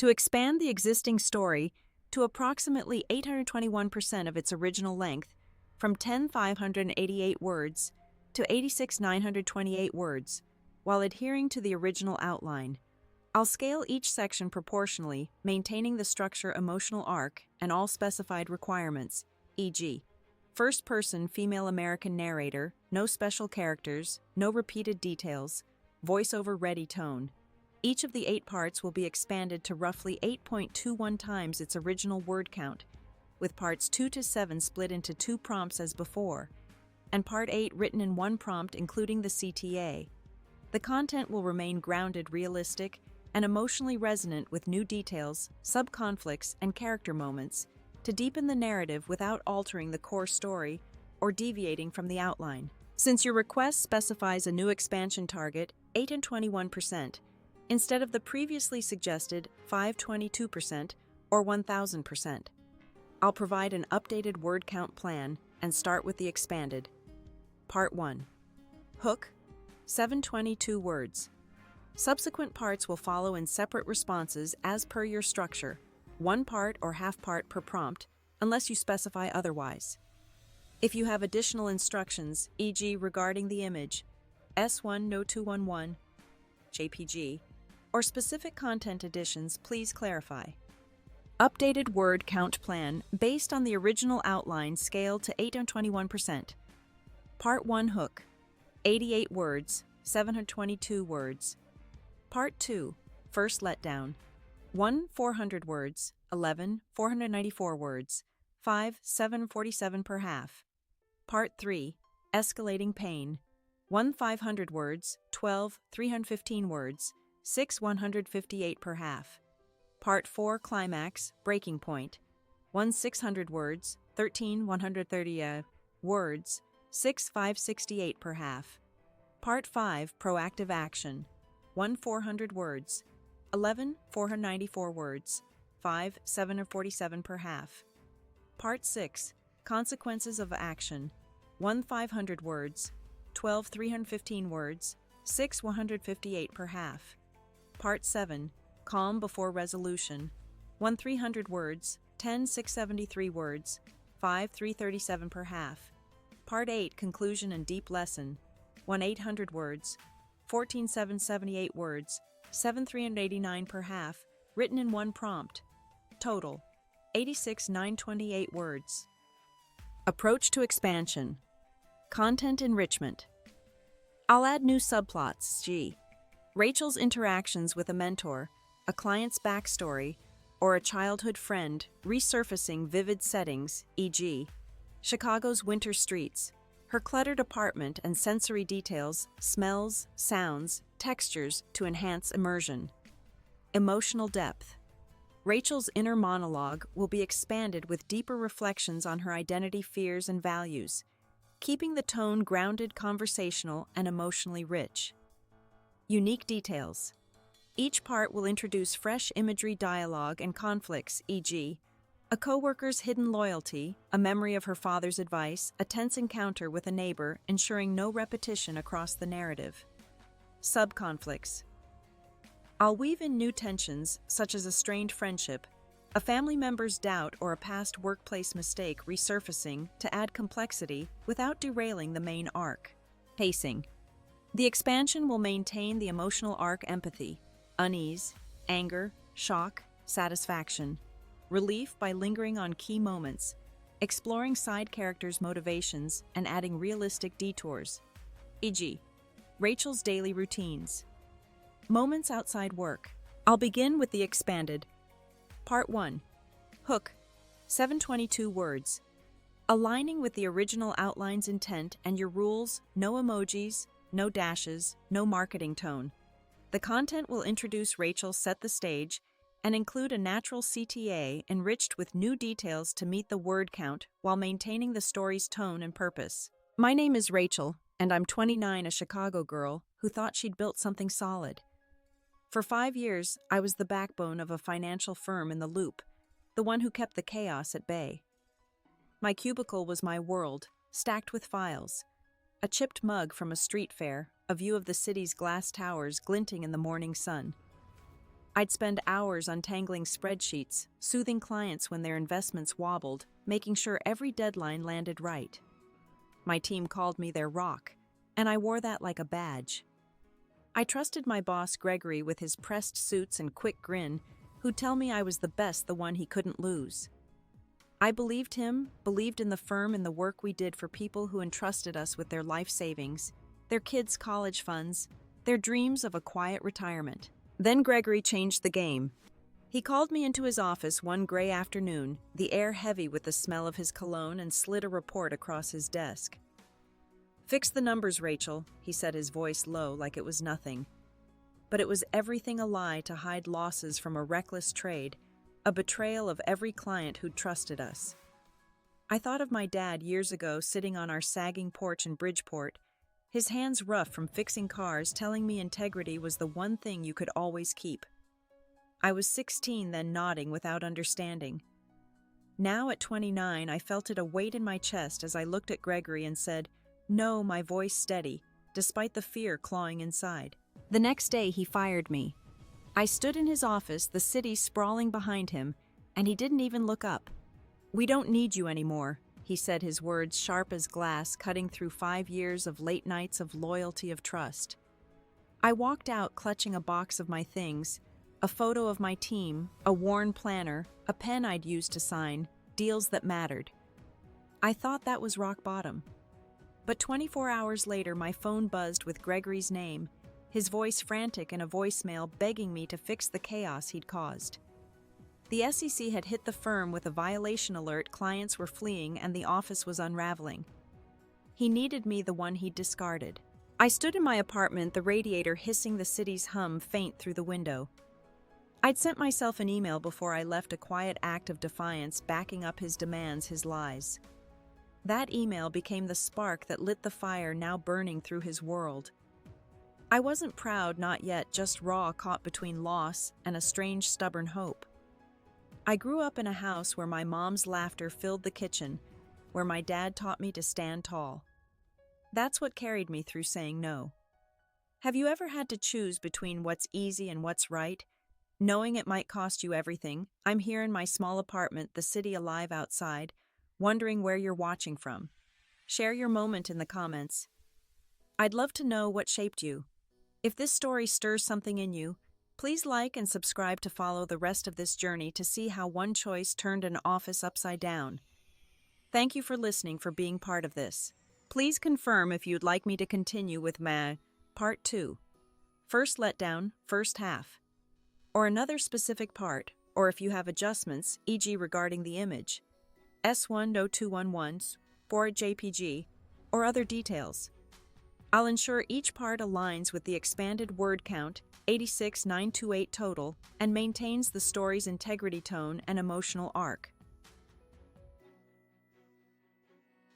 To expand the existing story to approximately 821% of its original length, from 10,588 words to 86,928 words, while adhering to the original outline. I'll scale each section proportionally, maintaining the structure emotional arc and all specified requirements, e.g., first-person female American narrator, no special characters, no repeated details, voiceover-ready tone. Each of the 8 parts will be expanded to roughly 8.21 times its original word count, with parts 2 to 7 split into 2 prompts as before, and part 8 written in 1 prompt including the CTA. The content will remain grounded, realistic, and emotionally resonant with new details, sub-conflicts, and character moments to deepen the narrative without altering the core story or deviating from the outline. Since your request specifies a new expansion target, 821%, instead of the previously suggested 522% or 1000%, I'll provide an updated word count plan and start with the expanded. Part 1. Hook, 722 words. Subsequent parts will follow in separate responses as per your structure, 1 part or half part per prompt, unless you specify otherwise. If you have additional instructions, e.g. regarding the image, S1 No 211, JPG, or specific content additions, please clarify. Updated word count plan based on the original outline scaled to 821%. Part 1 Hook, 88 words, 722 words. Part 2, First Letdown, 1 400 words, 11 494 words, 5 747 per half. Part 3, Escalating Pain, 1 500 words, 12 315 words, 6 158 per half. Part 4 Climax, Breaking Point, 1 600 words, 13 130 words, 6 568 per half. Part 5 Proactive Action, 1 400 words, 11 494 words, 5 747 per half. Part 6 Consequences of Action, 1 500 words, 12 315 words, 6 158 per half. Part 7 Calm Before Resolution, 1 300 words, 10 673 words, 5 337 per half. Part 8 Conclusion and Deep Lesson, 1 800 words, 14 778 words, 7 389 per half, written in 1 prompt. Total, 86 928 words. Approach to expansion. Content enrichment. I'll add new subplots, g. Rachel's interactions with a mentor, a client's backstory, or a childhood friend resurfacing vivid settings, e.g., Chicago's winter streets, her cluttered apartment and sensory details, smells, sounds, textures to enhance immersion. Emotional depth. Rachel's inner monologue will be expanded with deeper reflections on her identity, fears, and values, keeping the tone grounded, conversational, and emotionally rich. Unique details. Each part will introduce fresh imagery, dialogue, and conflicts, e.g., a coworker's hidden loyalty, a memory of her father's advice, a tense encounter with a neighbor, ensuring no repetition across the narrative. Sub-conflicts. I'll weave in new tensions, such as a strained friendship, a family member's doubt, or a past workplace mistake resurfacing to add complexity without derailing the main arc. Pacing. The expansion will maintain the emotional arc: empathy, unease, anger, shock, satisfaction. Relief by lingering on key moments, exploring side characters' motivations, and adding realistic detours, e.g., Rachel's daily routines. Moments outside work. I'll begin with the expanded. Part 1. Hook, 722 words. Aligning with the original outline's intent and your rules: no emojis, no dashes, no marketing tone. The content will introduce Rachel, set the stage, and include a natural CTA enriched with new details to meet the word count while maintaining the story's tone and purpose. My name is Rachel, and I'm 29, a Chicago girl who thought she'd built something solid. For 5 years, I was the backbone of a financial firm in the Loop, the one who kept the chaos at bay. My cubicle was my world, stacked with files, a chipped mug from a street fair, a view of the city's glass towers glinting in the morning sun. I'd spend hours untangling spreadsheets, soothing clients when their investments wobbled, making sure every deadline landed right. My team called me their rock, and I wore that like a badge. I trusted my boss Gregory with his pressed suits and quick grin, who'd tell me I was the best, the one he couldn't lose. I believed him, believed in the firm and the work we did for people who entrusted us with their life savings, their kids' college funds, their dreams of a quiet retirement. Then Gregory changed the game. He called me into his office one gray afternoon, the air heavy with the smell of his cologne, and slid a report across his desk. "Fix the numbers, Rachel," he said, his voice low like it was nothing. But it was everything a lie to hide losses from a reckless trade, a betrayal of every client who'd trusted us. I thought of my dad years ago sitting on our sagging porch in Bridgeport, his hands rough from fixing cars, telling me integrity was the one thing you could always keep. I was 16 then, nodding without understanding. Now at 29, I felt it a weight in my chest as I looked at Gregory and said, "No," my voice steady, despite the fear clawing inside. The next day, he fired me. I stood in his office, the city sprawling behind him, and he didn't even look up. "We don't need you anymore," he said, his words sharp as glass, cutting through 5 years of late nights of loyalty, of trust. I walked out clutching a box of my things, a photo of my team, a worn planner, a pen I'd used to sign, deals that mattered. I thought that was rock bottom. But 24 hours later, my phone buzzed with Gregory's name, his voice frantic in a voicemail begging me to fix the chaos he'd caused. The SEC had hit the firm with a violation alert, clients were fleeing, and the office was unraveling. He needed me, the one he'd discarded. I stood in my apartment, the radiator hissing, the city's hum faint through the window. I'd sent myself an email before I left, a quiet act of defiance, backing up his demands, his lies. That email became the spark that lit the fire now burning through his world. I wasn't proud, not yet, just raw, caught between loss and a strange, stubborn hope. I grew up in a house where my mom's laughter filled the kitchen, where my dad taught me to stand tall. That's what carried me through saying no. Have you ever had to choose between what's easy and what's right, knowing it might cost you everything? I'm here in my small apartment, the city alive outside, wondering where you're watching from. Share your moment in the comments. I'd love to know what shaped you. If this story stirs something in you, please like and subscribe to follow the rest of this journey to see how one choice turned an office upside down. Thank you for listening, for being part of this. Please confirm if you'd like me to continue with Part 2. First letdown, first half. Or another specific part, or if you have adjustments, e.g. regarding the image, S10211, 4 JPG, or other details. I'll ensure each part aligns with the expanded word count, 86,928 total, and maintains the story's integrity, tone, and emotional arc.